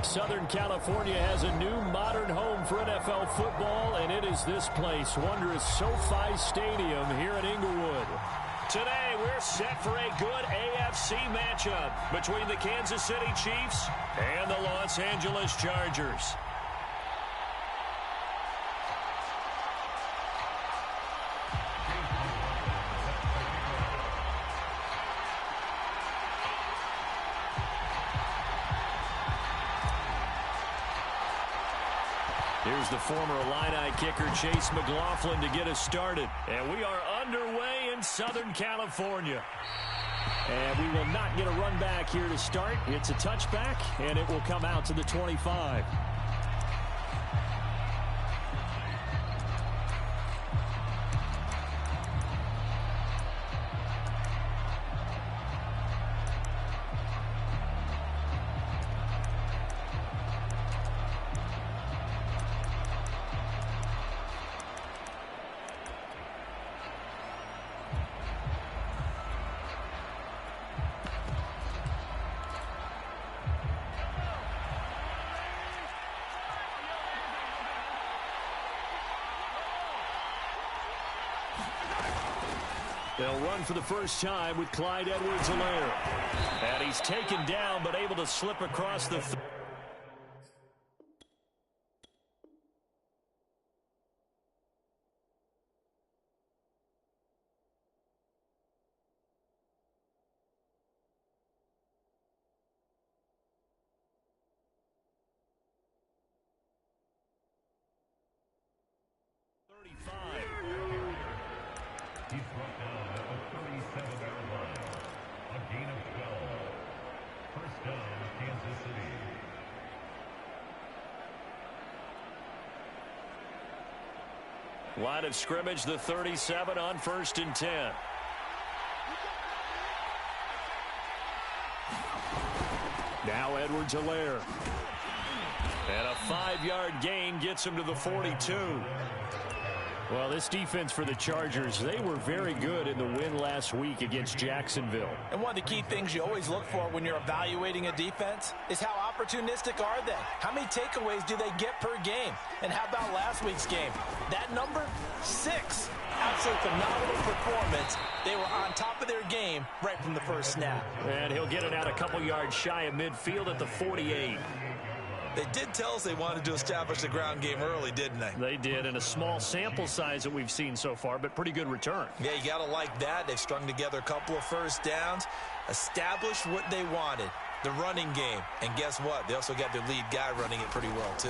Southern California has a new modern home for NFL football, and it is this place, wondrous SoFi Stadium here in Inglewood. Today, we're set for a good AFC matchup between the Kansas City Chiefs and the Los Angeles Chargers. Here's the former Illini kicker Chase McLaughlin to get us started. And we are underway in Southern California. And we will not get a run back here to start. It's a touchback, and it will come out to the 25. They'll run for the first time with Clyde Edwards-Helaire. And he's taken down, but able to slip across the... He's brought down at the 37-yard line. A gain of 12. First down, Kansas City. Line of scrimmage, the 37 on 1st and 10. Now Edwards-Helaire. And a 5-yard gain gets him to the 42. Well, this defense for the Chargers, they were very good in the win last week against Jacksonville. And one of the key things you always look for when you're evaluating a defense is how opportunistic are they? How many takeaways do they get per game? And how about last week's game? That number, 6. Absolutely phenomenal performance. They were on top of their game right from the first snap. And he'll get it out a couple yards shy of midfield at the 48. They did tell us they wanted to establish the ground game early, didn't they? They did, and a small sample size that we've seen so far, but pretty good return. Yeah, you got to like that. They've strung together a couple of first downs, established what they wanted, the running game. And guess what? They also got their lead guy running it pretty well, too.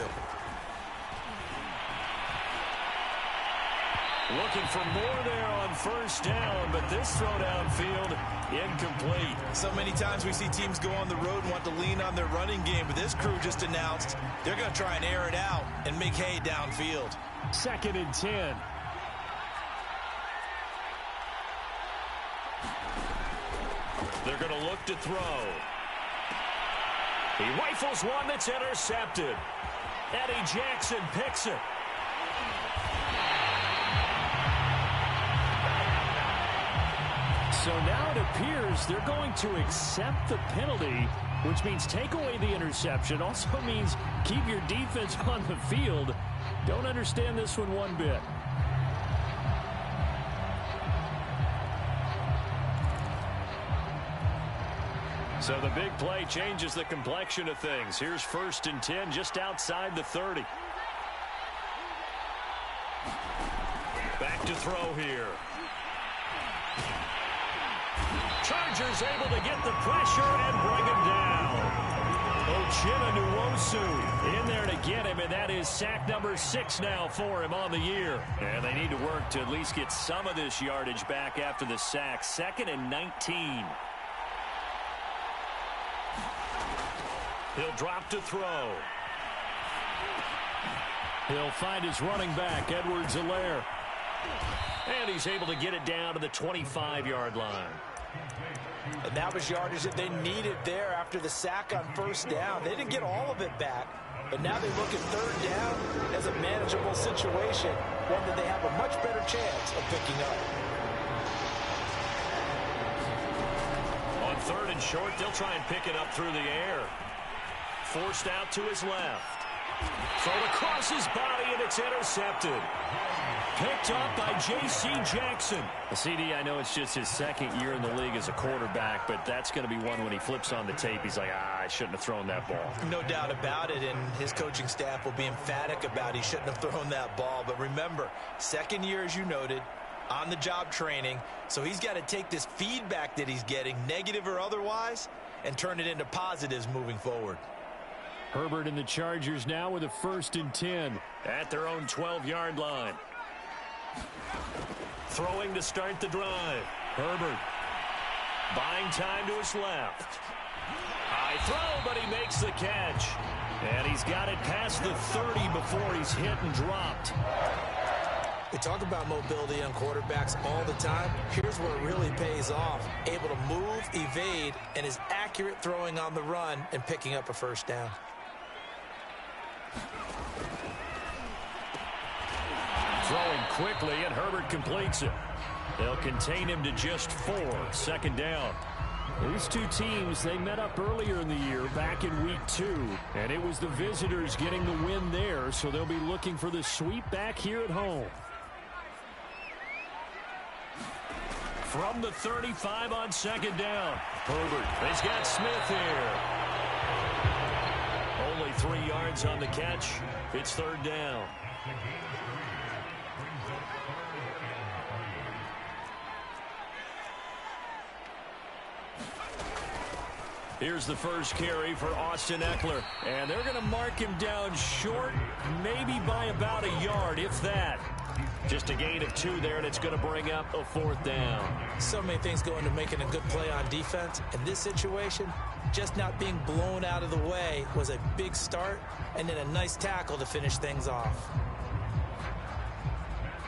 Looking for more there on first down, but this throw downfield incomplete. So many times we see teams go on the road and want to lean on their running game, but this crew just announced they're going to try and air it out and make hay downfield. 2nd and 10. They're going to look to throw. He rifles one that's intercepted. Eddie Jackson picks it. So now it appears they're going to accept the penalty, which means take away the interception. Also means keep your defense on the field. Don't understand this one bit. So the big play changes the complexion of things. Here's 1st and 10 just outside the 30. Back to throw here. Chargers able to get the pressure and bring him down. Uchenna in there to get him, and that is sack number 6 now for him on the year. And they need to work to at least get some of this yardage back after the sack. 2nd and 19. He'll drop to throw. He'll find his running back, Edwards-Helaire. And he's able to get it down to the 25-yard line. And that was yardage that they needed there after the sack on first down. They didn't get all of it back, but now they look at 3rd down as a manageable situation, one that they have a much better chance of picking up. On 3rd and short, they'll try and pick it up through the air. Forced out to his left. Thrown across his body, and it's intercepted. Picked up by J.C. Jackson. CD, I know it's just his second year in the league as a quarterback, but that's going to be one when he flips on the tape. He's like, I shouldn't have thrown that ball. No doubt about it, and his coaching staff will be emphatic about he shouldn't have thrown that ball. But remember, second year, as you noted, on-the-job training, so he's got to take this feedback that he's getting, negative or otherwise, and turn it into positives moving forward. Herbert and the Chargers now with a 1st and 10 at their own 12-yard line. Throwing to start the drive. Herbert buying time to his left. High throw, but he makes the catch. And he's got it past the 30 before he's hit and dropped. We talk about mobility on quarterbacks all the time. Here's where it really pays off. Able to move, evade, and is accurate throwing on the run and picking up a 1st down. Throwing quickly, and Herbert completes it. They'll contain him to just 4. 2nd down. These two teams, they met up earlier in the year, back in week 2. And it was the visitors getting the win there, so they'll be looking for the sweep back here at home. From the 35 on 2nd down. Herbert, he's got Smith here. Only 3 yards on the catch. It's 3rd down. Here's the first carry for Austin Eckler. And they're going to mark him down short, maybe by about a yard, if that. Just a gain of 2 there, and it's going to bring up a 4th down. So many things go into making a good play on defense. In this situation, just not being blown out of the way was a big start, and then a nice tackle to finish things off.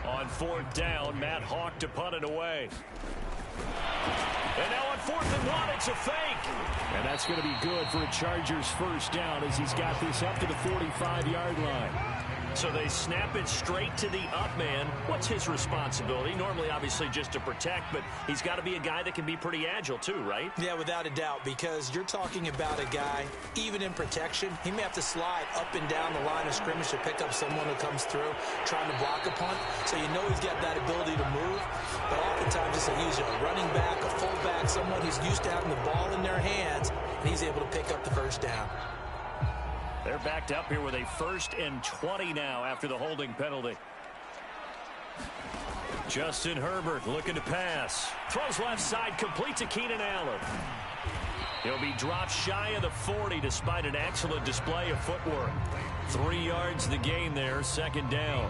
On 4th down, Matt Hawk to punt it away. And now on 4th and 1, it's a fake. And that's going to be good for a Chargers 1st down as he's got this up to the 45-yard line. So they snap it straight to the up man. What's his responsibility? Normally, obviously, just to protect, but he's got to be a guy that can be pretty agile too, right? Yeah, without a doubt, because you're talking about a guy, even in protection, he may have to slide up and down the line of scrimmage to pick up someone who comes through trying to block a punt. So you know he's got that ability to move, but oftentimes it's usually a running back, a fullback, someone who's used to having the ball in their hands, and he's able to pick up the 1st down. They're backed up here with a 1st and 20 now after the holding penalty. Justin Herbert looking to pass. Throws left side, complete to Keenan Allen. He'll be dropped shy of the 40 despite an excellent display of footwork. 3 yards the gain there, 2nd down.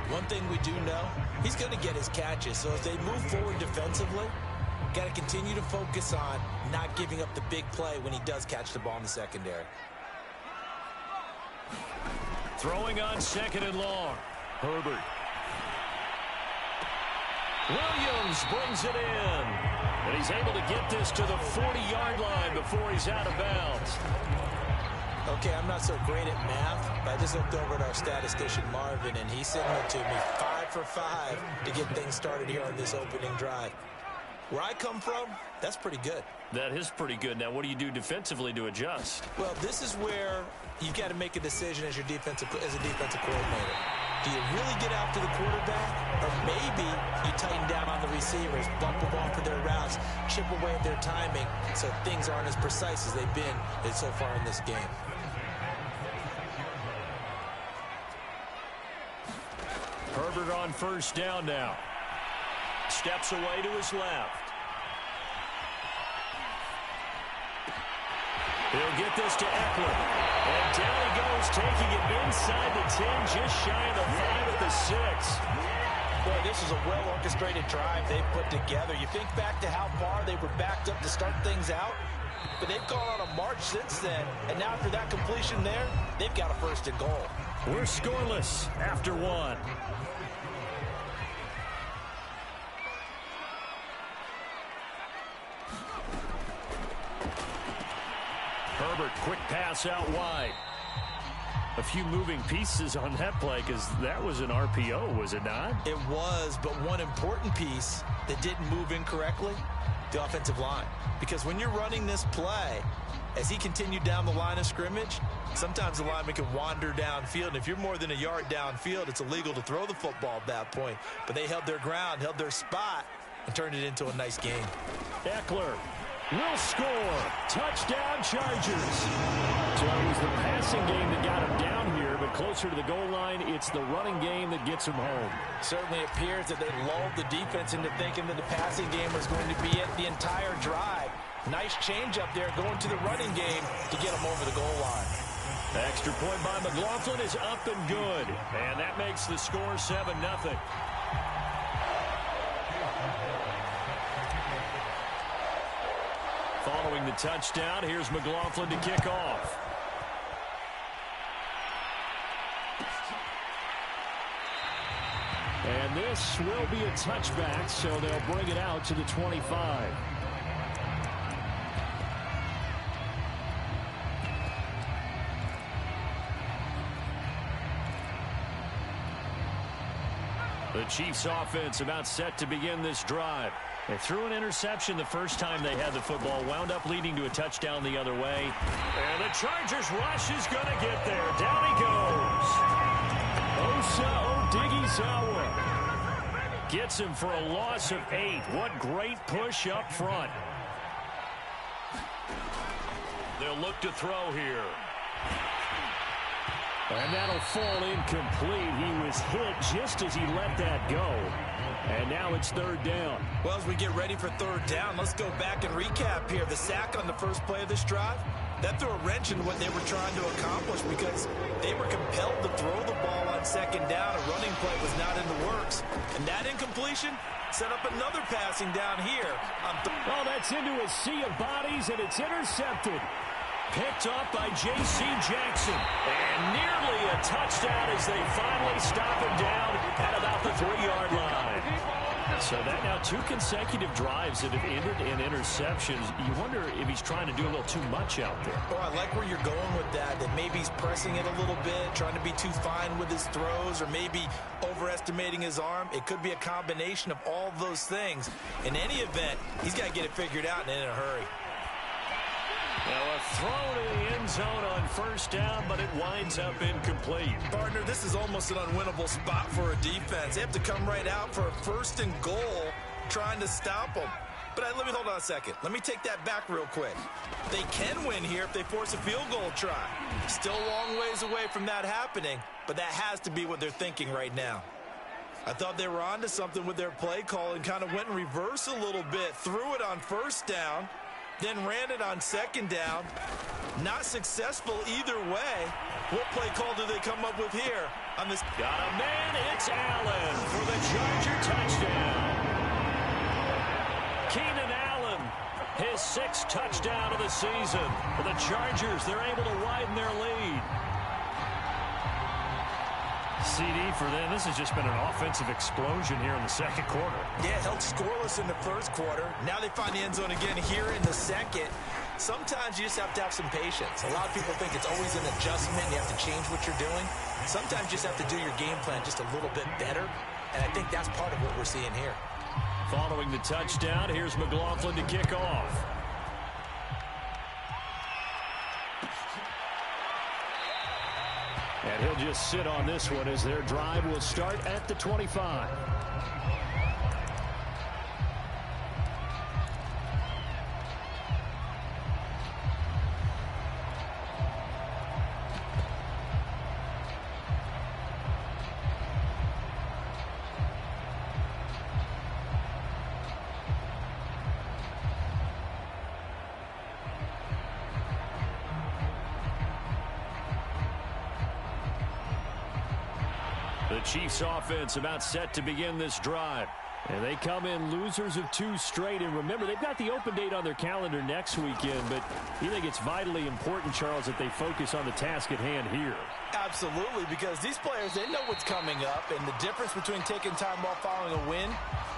One thing we do know, he's going to get his catches. So as they move forward defensively, got to continue to focus on not giving up the big play when he does catch the ball in the secondary. Throwing on 2nd and long. Herbert. Williams brings it in. And he's able to get this to the 40-yard line before he's out of bounds. Okay, I'm not so great at math, but I just looked over at our statistician, Marvin, and he signaled to me 5 for 5 to get things started here on this opening drive. Where I come from, that's pretty good. That is pretty good. Now, what do you do defensively to adjust? Well, this is where you've got to make a decision as a defensive coordinator. Do you really get after the quarterback, or maybe you tighten down on the receivers, bump them off of their routes, chip away at their timing, so things aren't as precise as they've been so far in this game? Herbert on 1st down now. Steps away to his left. He'll get this to Eckler. And down he goes, taking it inside the 10, just shy of the 5 at the 6. Boy, this is a well-orchestrated drive they've put together. You think back to how far they were backed up to start things out, but they've gone on a march since then. And now after that completion there, they've got a 1st and goal. We're scoreless after 1. Herbert, quick pass out wide. A few moving pieces on that play because that was an RPO, was it not? It was, but one important piece that didn't move incorrectly, the offensive line. Because when you're running this play as he continued down the line of scrimmage, sometimes the lineman can wander downfield. And if you're more than a yard downfield, it's illegal to throw the football at that point. But they held their ground, held their spot, and turned it into a nice game. Eckler will score. Touchdown, Chargers. So it was the passing game that got him down here, but closer to the goal line, it's the running game that gets him home. Certainly appears that they lulled the defense into thinking that the passing game was going to be it the entire drive. Nice change up there going to the running game to get him over the goal line. Extra point by McLaughlin is up and good. And that makes the score 7-0. Following the touchdown, here's McLaughlin to kick off. And this will be a touchback, so they'll bring it out to the 25. The Chiefs offense about set to begin this drive. They threw an interception the first time they had the football, wound up leading to a touchdown the other way. And the Chargers rush is going to get there. Down he goes. Osa Odighizuwa gets him for a loss of 8. What great push up front. They'll look to throw here. And that'll fall incomplete. He was hit just as he let that go. And now it's third down. Well, as we get ready for third down, let's go back and recap here. The sack on the first play of this drive, that threw a wrench into what they were trying to accomplish because they were compelled to throw the ball on second down. A running play was not in the works. And that incompletion set up another passing down here. Oh, that's into a sea of bodies, and it's intercepted. Picked up by J.C. Jackson. And nearly a touchdown as they finally stop him down at about the 3-yard line. So that now 2 consecutive drives that have ended in interceptions. You wonder if he's trying to do a little too much out there. Oh, I like where you're going with that maybe he's pressing it a little bit, trying to be too fine with his throws, or maybe overestimating his arm. It could be a combination of all those things. In any event, he's got to get it figured out and in a hurry. Now a throw to the end zone on first down, but it winds up incomplete. Partner, this is almost an unwinnable spot for a defense. They have to come right out for a first and goal trying to stop them. But let me hold on a second. Let me take that back real quick. They can win here if they force a field goal try. Still a long ways away from that happening, but that has to be what they're thinking right now. I thought they were onto something with their play call and kind of went in reverse a little bit. Threw it on first down. Then ran it on second down. Not successful either way. What play call do they come up with here on this? Got a man. It's Allen for the Charger touchdown. Keenan Allen, his 6th touchdown of the season. For the Chargers, they're able to widen their lead. CD for them. This has just been an offensive explosion here in the second quarter. Yeah, held scoreless in the first quarter. Now they find the end zone again here in the second. Sometimes you just have to have some patience. A lot of people think it's always an adjustment. You have to change what you're doing. Sometimes you just have to do your game plan just a little bit better. And I think that's part of what we're seeing here. Following the touchdown, here's McLaughlin to kick off. And he'll just sit on this one as their drive will start at the 25. The Chiefs offense about set to begin this drive. And they come in losers of 2 straight. And remember, they've got the open date on their calendar next weekend. But you think it's vitally important, Charles, that they focus on the task at hand here? Absolutely, because these players, they know what's coming up. And the difference between taking time off following a win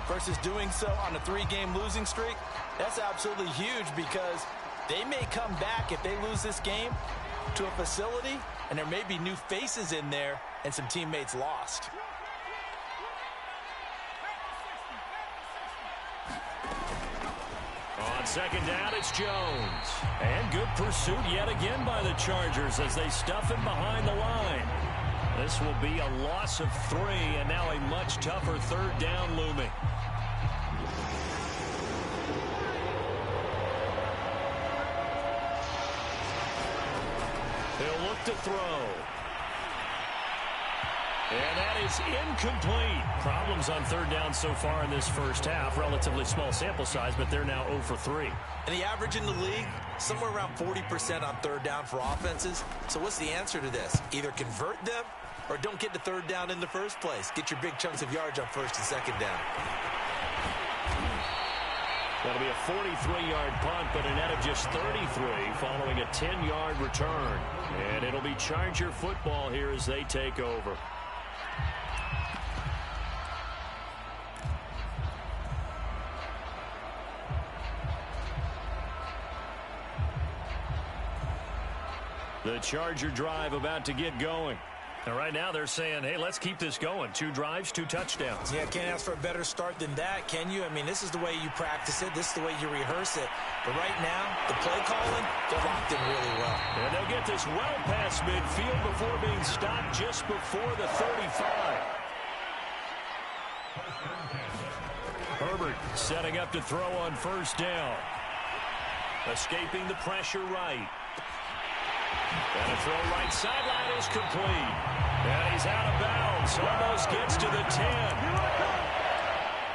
versus doing so on a 3-game losing streak, that's absolutely huge, because they may come back if they lose this game to a facility, and there may be new faces in there and some teammates lost. On second down, it's Jones. And good pursuit yet again by the Chargers as they stuff him behind the line. This will be a loss of 3, and now a much tougher third down looming. He'll look to throw. And that is incomplete. Problems on third down so far in this first half. Relatively small sample size, but they're now 0 for 3. And the average in the league, somewhere around 40% on third down for offenses. So what's the answer to this? Either convert them or don't get to third down in the first place. Get your big chunks of yards on first and second down. That'll be a 43-yard punt, but a net of just 33 following a 10-yard return. And it'll be Charger football here as they take over. The Charger drive about to get going. And right now they're saying, hey, let's keep this going. 2 drives, 2 touchdowns. Yeah, can't ask for a better start than that, can you? I mean, this is the way you practice it. This is the way you rehearse it. But right now, the play calling, they're locked in really well. And they'll get this well past midfield before being stopped just before the 35. Herbert setting up to throw on first down. Escaping the pressure right. And a throw right sideline is complete. And he's out of bounds. Almost gets to the 10.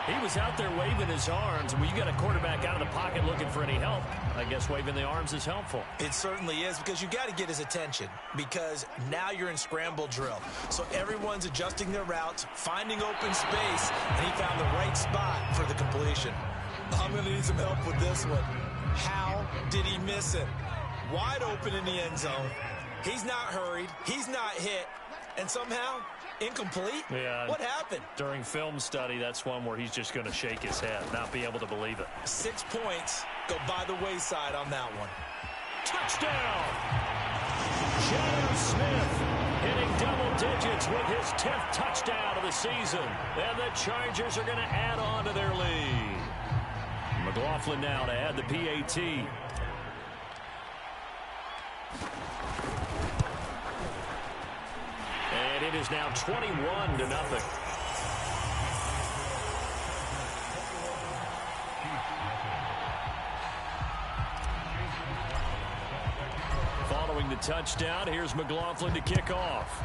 He was out there waving his arms. When you got a quarterback out of the pocket looking for any help, I guess waving the arms is helpful. It certainly is, because you got to get his attention, because now you're in scramble drill. So everyone's adjusting their routes, finding open space, and he found the right spot for the completion. I'm going to need some help with this one. How did he miss it? Wide open in the end zone. He's not hurried. He's not hit. And somehow, incomplete? Yeah. What happened? During film study, that's one where he's just going to shake his head, not be able to believe it. 6 points go by the wayside on that one. Touchdown! James Smith hitting double digits with his 10th touchdown of the season. And the Chargers are going to add on to their lead. McLaughlin now to add the PAT. And it is now 21-0. Following the touchdown, here's McLaughlin to kick off.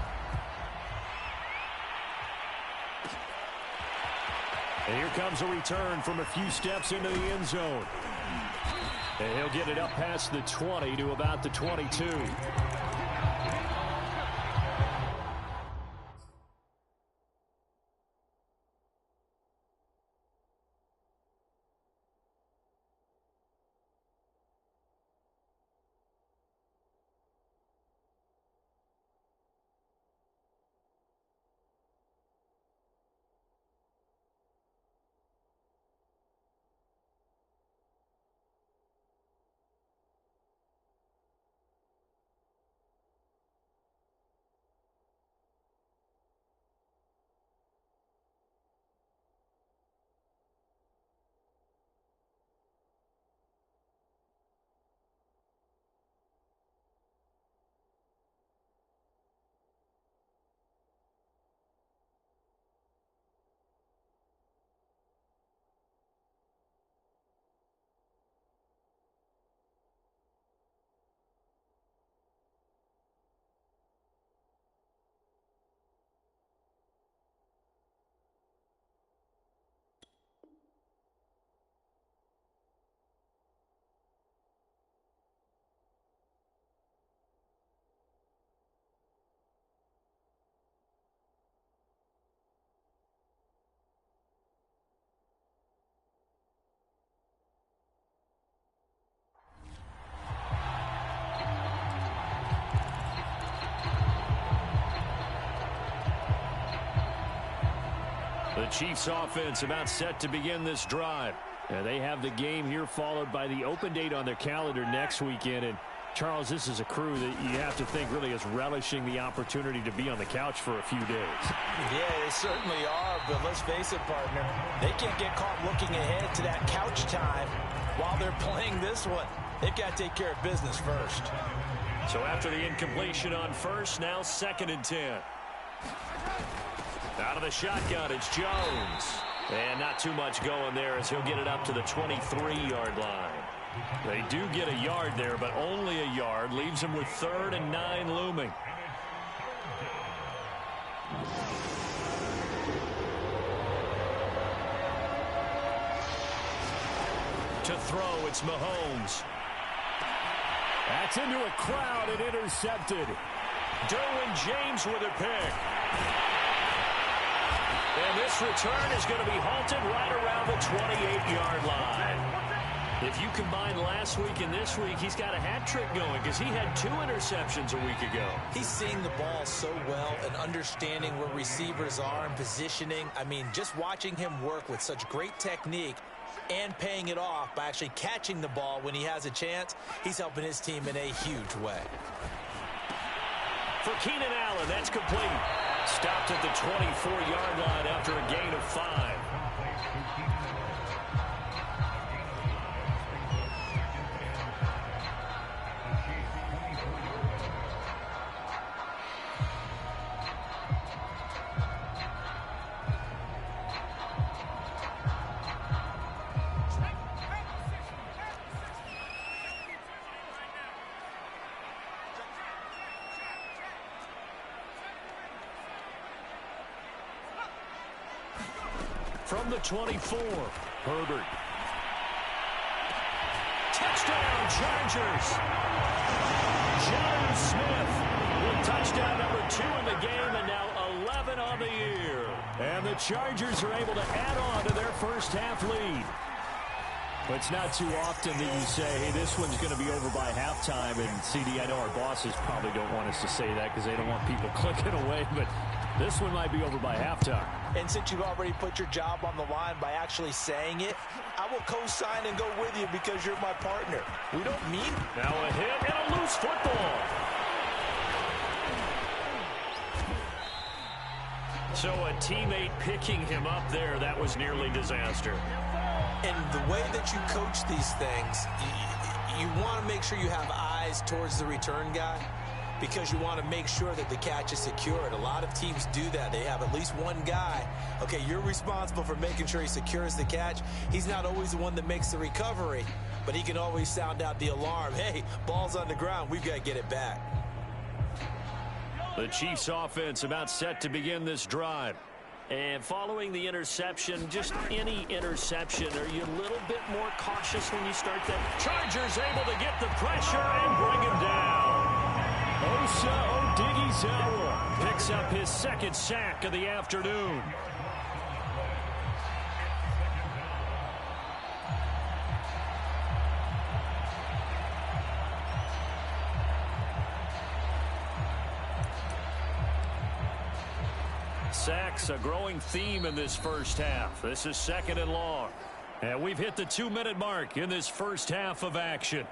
And here comes a return from a few steps into the end zone. And he'll get it up past the 20 to about the 22. The Chiefs offense about set to begin this drive. And they have the game here followed by the open date on their calendar next weekend. And Charles, this is a crew that you have to think really is relishing the opportunity to be on the couch for a few days. Yeah, they certainly are, but let's face it, partner. They can't get caught looking ahead to that couch time while they're playing this one, they've got to take care of business first. So after the incompletion on first, now 2nd and 10. Out of the shotgun, it's Jones. And not too much going there as he'll get it up to the 23-yard line. They do get a yard there, but only a yard. Leaves them with 3rd and 9 looming. To throw, it's Mahomes. That's into a crowd and intercepted. Derwin James with a pick. And this return is going to be halted right around the 28-yard line. If you combine last week and this week, he's got a hat trick going because he had 2 interceptions a week ago. He's seeing the ball so well and understanding where receivers are and positioning. I mean, just watching him work with such great technique and paying it off by actually catching the ball when he has a chance, he's helping his team in a huge way. For Keenan Allen, that's complete. Stopped at the 24-yard line after a gain of 5. From the 24, Herbert. Touchdown, Chargers. John Smith with touchdown number 2 in the game and now 11 on the year. And the Chargers are able to add on to their first half lead. But it's not too often that you say, hey, this one's going to be over by halftime. And, CD, I know our bosses probably don't want us to say that because they don't want people clicking away. But this one might be over by halftime. And since you've already put your job on the line by actually saying it, I will co-sign and go with you because you're my partner. We don't mean... Now a hit and a loose football. So a teammate picking him up there, that was nearly disaster. And the way that you coach these things, you want to make sure you have eyes towards the return guy because you want to make sure that the catch is secured. A lot of teams do that. They have at least one guy. Okay, you're responsible for making sure he secures the catch. He's not always the one that makes the recovery, but he can always sound out the alarm. Hey, ball's on the ground. We've got to get it back. The Chiefs offense about set to begin this drive. And following the interception, just any interception, are you a little bit more cautious when you start that? Chargers able to get the pressure and bring him down. Osa Odighizuwa picks up his 2nd sack of the afternoon. Sacks, a growing theme in this first half. This is 2nd and long. And we've hit the 2-minute mark in this first half of action.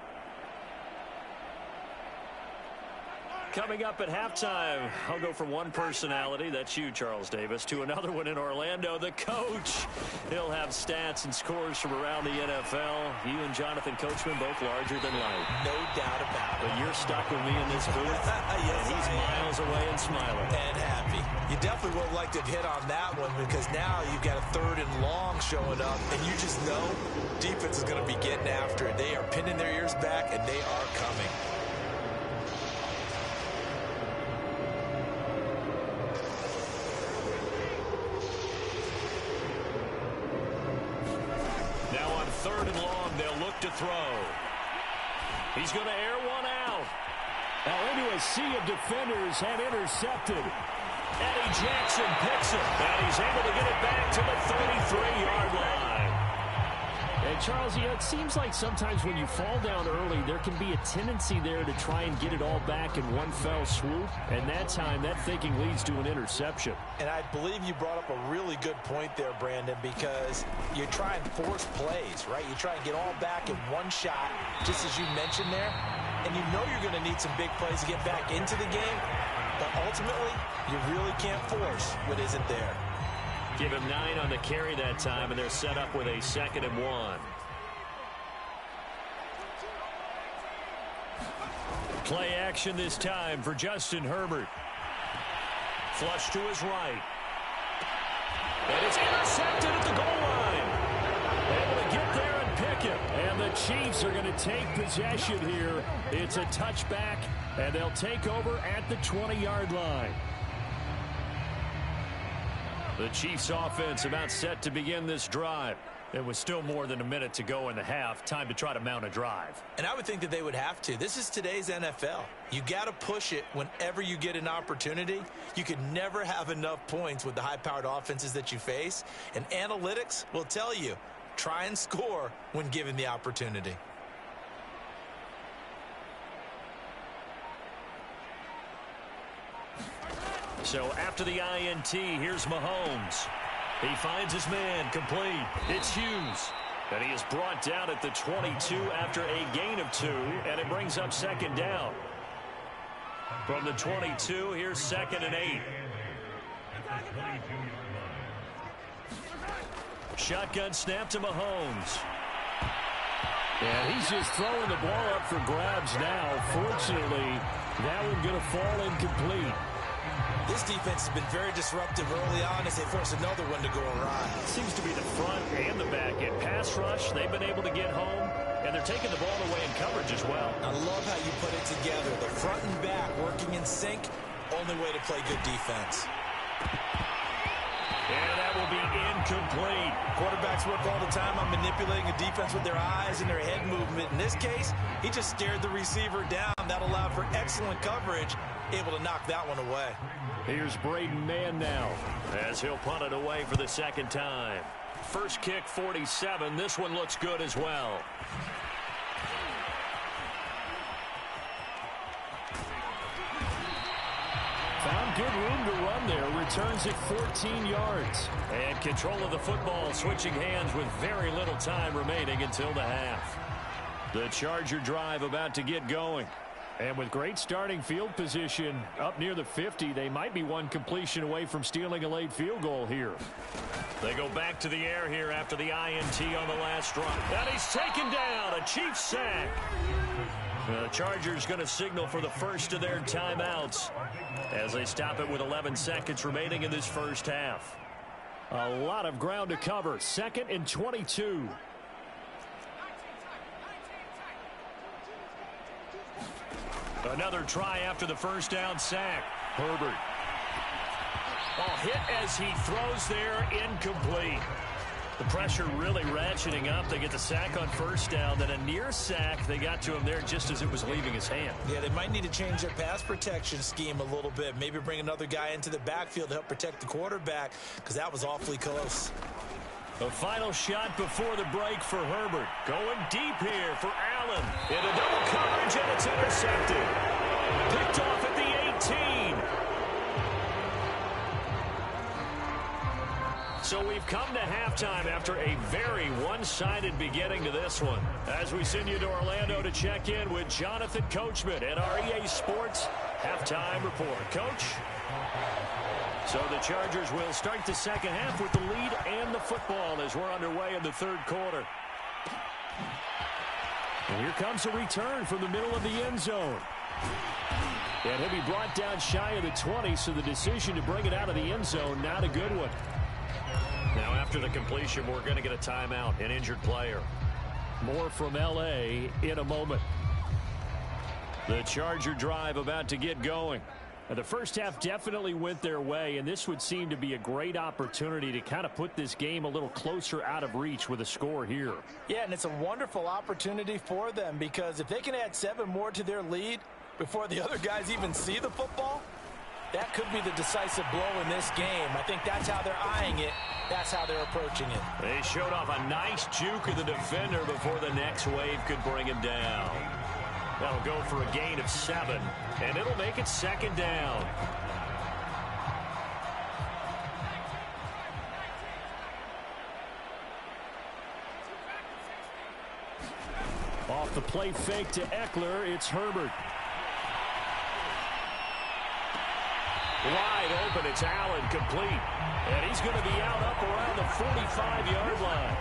Coming up at halftime, I'll go from one personality, that's you, Charles Davis, to another one in Orlando, the coach. He'll have stats and scores from around the NFL. You and Jonathan Coachman, both larger than life. No doubt about it. But you're stuck with me in this booth, yes, and he's miles away and smiling. And happy. You definitely would have liked to hit on that one because now you've got a 3rd and long showing up, and you just know defense is going to be getting after it. They are pinning their ears back, and they are coming. Now on 3rd and long, they'll look to throw. He's going to air one out. Now into a sea of defenders and intercepted. Eddie Jackson picks it, and he's able to get it back to the 33-yard line. And Charles, it seems like sometimes when you fall down early, there can be a tendency there to try and get it all back in one fell swoop. And that time, that thinking leads to an interception. And I believe you brought up a really good point there, Brandon, because you try and force plays, right? You try and get all back in one shot, just as you mentioned there. And you know you're going to need some big plays to get back into the game. But ultimately, you really can't force what isn't there. Give him 9 on the carry that time, and they're set up with a 2nd and 1. Play action this time for Justin Herbert. Flush to his right. And it's intercepted at the goal line. Able to get there and pick it. And the Chiefs are going to take possession here. It's a touchback, and they'll take over at the 20-yard line. The Chiefs offense about set to begin this drive. It was still more than a minute to go in the half. Time to try to mount a drive. And I would think that they would have to. This is today's NFL. You got to push it whenever you get an opportunity. You can never have enough points with the high-powered offenses that you face. And analytics will tell you, try and score when given the opportunity. So after the INT, here's Mahomes. He finds his man, complete. It's Hughes. And he is brought down at the 22 after a gain of 2, and it brings up second down. From the 22, here's 2nd and 8. Shotgun snap to Mahomes. And he's just throwing the ball up for grabs now. Fortunately, that one going to fall incomplete. This defense has been very disruptive early on as they force another one to go awry. Seems to be the front and the back end. Pass rush, they've been able to get home, and they're taking the ball away in coverage as well. I love how you put it together. The front and back working in sync, only way to play good defense. And that will be incomplete. Quarterbacks work all the time on manipulating a defense with their eyes and their head movement. In this case, he just stared the receiver down. That allowed for excellent coverage, able to knock that one away. Here's Braden Mann now as he'll punt it away for the second time. First kick, 47. This one looks good as well. Found good room to run there. Returns it 14 yards. And control of the football switching hands with very little time remaining until the half. The Charger drive about to get going. And with great starting field position up near the 50, they might be one completion away from stealing a late field goal here. They go back to the air here after the INT on the last drive. And he's taken down. A Chiefs sack. The Chargers going to signal for the first of their timeouts as they stop it with 11 seconds remaining in this first half. A lot of ground to cover. 2nd and 22. Another try after the first down sack. Herbert. Oh, hit as he throws there, incomplete. The pressure really ratcheting up. They get the sack on first down, then a near sack. They got to him there just as it was leaving his hand. Yeah, they might need to change their pass protection scheme a little bit. Maybe bring another guy into the backfield to help protect the quarterback, because that was awfully close. The final shot before the break for Herbert. Going deep here for Allen. Into double coverage, and it's intercepted. Picked off at the 18. So we've come to halftime after a very one-sided beginning to this one. As we send you to Orlando to check in with Jonathan Coachman at our EA Sports Halftime Report. Coach? So the Chargers will start the second half with the lead and the football as we're underway in the third quarter. And here comes a return from the middle of the end zone. And he'll be brought down shy of the 20, so the decision to bring it out of the end zone, not a good one. Now after the completion, we're going to get a timeout, an injured player. More from L.A. in a moment. The Charger drive about to get going. The first half definitely went their way, and this would seem to be a great opportunity to kind of put this game a little closer out of reach with a score here. Yeah, and it's a wonderful opportunity for them, because if they can add 7 more to their lead before the other guys even see the football, that could be the decisive blow in this game. I think that's how they're eyeing it. That's how they're approaching it. They showed off a nice juke of the defender before the next wave could bring him down. That'll go for a gain of 7, and it'll make it second down. Off the play fake to Eckler, it's Herbert. Wide open, it's Allen, complete. And he's going to be out up around the 45-yard line.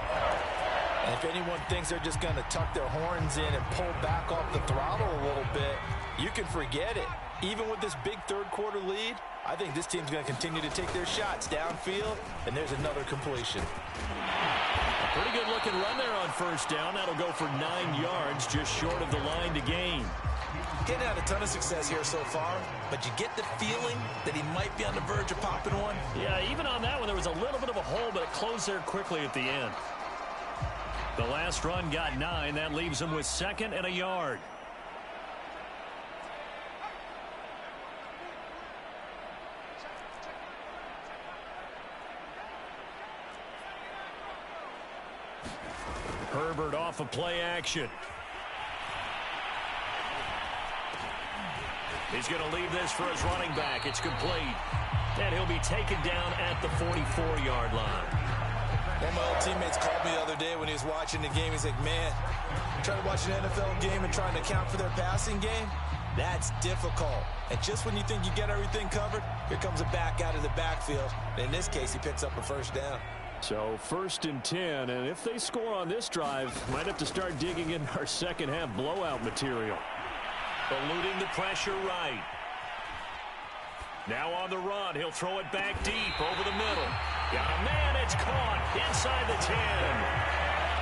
And if anyone thinks they're just going to tuck their horns in and pull back off the throttle a little bit, You can forget it. Even with this big third-quarter lead, I think this team's going to continue to take their shots downfield, and there's another completion. Pretty good-looking run there on first down. That'll go for 9 yards, just short of the line to gain. Getting had a ton of success here so far, but you get the feeling that he might be on the verge of popping one. Yeah, even on that one, there was a little bit of a hole, but it closed there quickly at the end. The last run got 9. That leaves him with 2nd and a yard. Herbert off of play action. He's going to leave this for his running back. It's complete. And he'll be taken down at the 44-yard line. One of my old teammates called me the other day when he was watching the game. He's like, man, trying to watch an NFL game and trying to account for their passing game, that's difficult. And just when you think you get everything covered, here comes a back out of the backfield. And in this case, he picks up a first down. So 1st and 10, and if they score on this drive, might have to start digging in our second half blowout material. Eluding the pressure right. Now on the run, he'll throw it back deep over the middle. Got a man, it's caught inside the 10.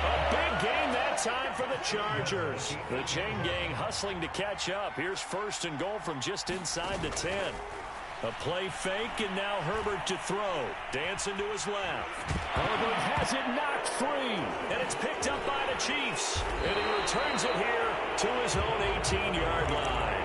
A big game that time for the Chargers. The chain gang hustling to catch up. Here's 1st and goal from just inside the 10. A play fake, and now Herbert to throw. Dancing to his left. Herbert has it knocked free, and it's picked up by the Chiefs. And he returns it here to his own 18-yard line.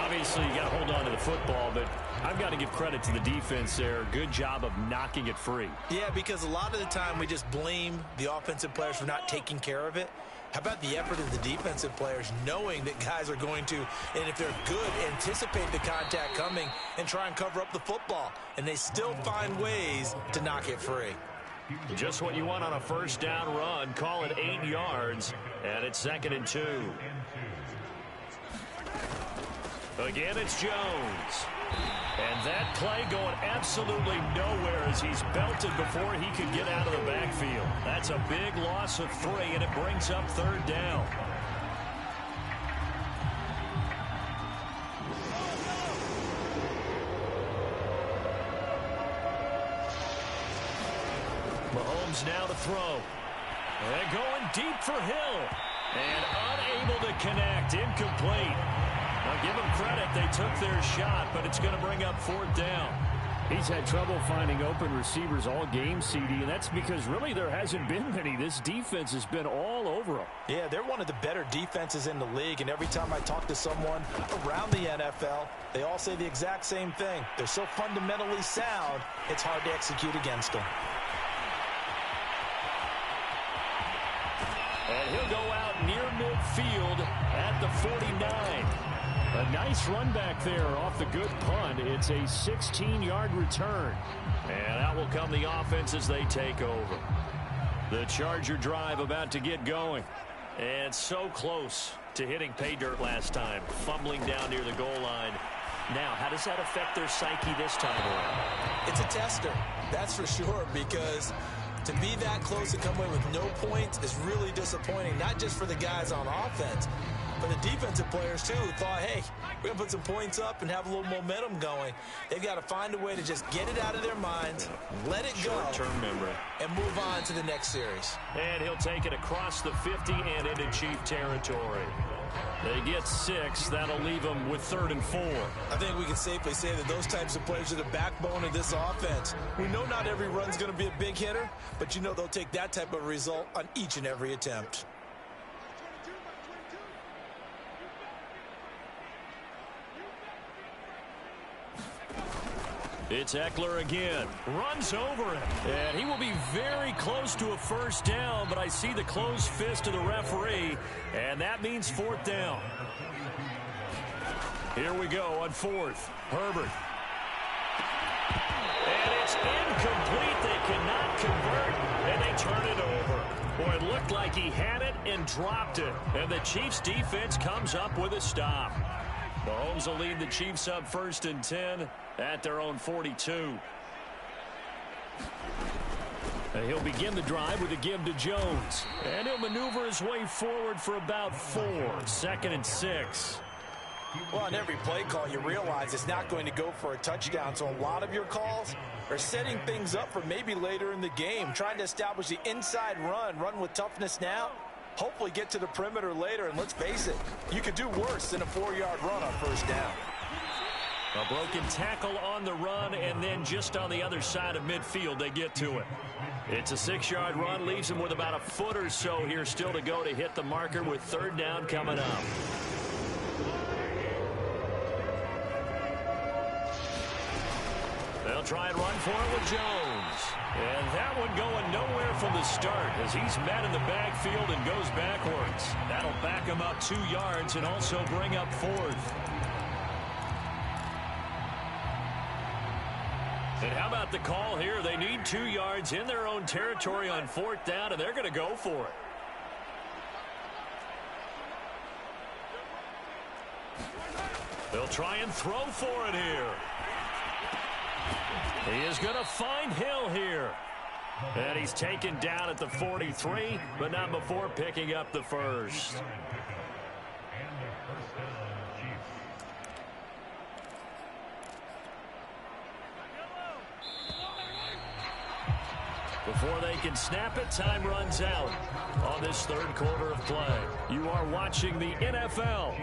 Obviously, you got to hold on to the football, but I've got to give credit to the defense there. Good job of knocking it free. Yeah, because a lot of the time we just blame the offensive players for not taking care of it. How about the effort of the defensive players knowing that guys are going to, and if they're good, anticipate the contact coming and try and cover up the football. And they still find ways to knock it free. Just what you want on a first down run. Call it 8 yards, and it's 2nd and 2. Again, it's Jones. And that play going absolutely nowhere as he's belted before he could get out of the backfield. That's a big loss of 3, and it brings up 3rd down. Mahomes now to throw. And going deep for Hill. And unable to connect. Incomplete. I'll give them credit. They took their shot, but it's going to bring up 4th down. He's had trouble finding open receivers all game, CD, and that's because really there hasn't been many. This defense has been all over them. Yeah, they're one of the better defenses in the league, and every time I talk to someone around the NFL, they all say the exact same thing. They're so fundamentally sound, it's hard to execute against them. And he'll go out near midfield at the 49. A nice run back there off the good punt. It's a 16-yard return. And out will come the offense as they take over. The Charger drive about to get going. And so close to hitting pay dirt last time. Fumbling down near the goal line. Now, how does that affect their psyche this time around? It's a tester, that's for sure, because to be that close and come away with no points is really disappointing, not just for the guys on offense, but the defensive players, too, who thought, hey, we're going to put some points up and have a little momentum going. They've got to find a way to just get it out of their minds, let it go, short-term memory, and move on to the next series. And he'll take it across the 50 and into Chief territory. They get 6. That'll leave them with 3rd and 4. I think we can safely say that those types of players are the backbone of this offense. We know not every run's going to be a big hitter, but you know they'll take that type of result on each and every attempt. It's Eckler again. Runs over him. And he will be very close to a first down, but I see the closed fist of the referee, and that means 4th down. Here we go on 4th. Herbert. And it's incomplete. They cannot convert, and they turn it over. Boy, it looked like he had it and dropped it. And the Chiefs' defense comes up with a stop. Mahomes will lead the Chiefs up 1st and 10 at their own 42. And he'll begin the drive with a give to Jones. And he'll maneuver his way forward for about 4. 2nd and 6. Well, on every play call, you realize it's not going to go for a touchdown, so a lot of your calls are setting things up for maybe later in the game, trying to establish the inside run with toughness now, hopefully get to the perimeter later, and let's face it, you could do worse than a 4-yard run on first down. A broken tackle on the run, and then just on the other side of midfield, they get to it. It's a 6-yard run, leaves them with about a foot or so here still to go to hit the marker with third down coming up. They'll try and run for it with Jones. And that one going nowhere from the start as he's met in the backfield and goes backwards. That'll back him up 2 yards and also bring up fourth. And how about the call here? They need 2 yards in their own territory on fourth down, and they're going to go for it. They'll try and throw for it here. He is going to find Hill here. And he's taken down at the 43, but not before picking up the first. Before they can snap it, time runs out on this third quarter of play. You are watching the NFL.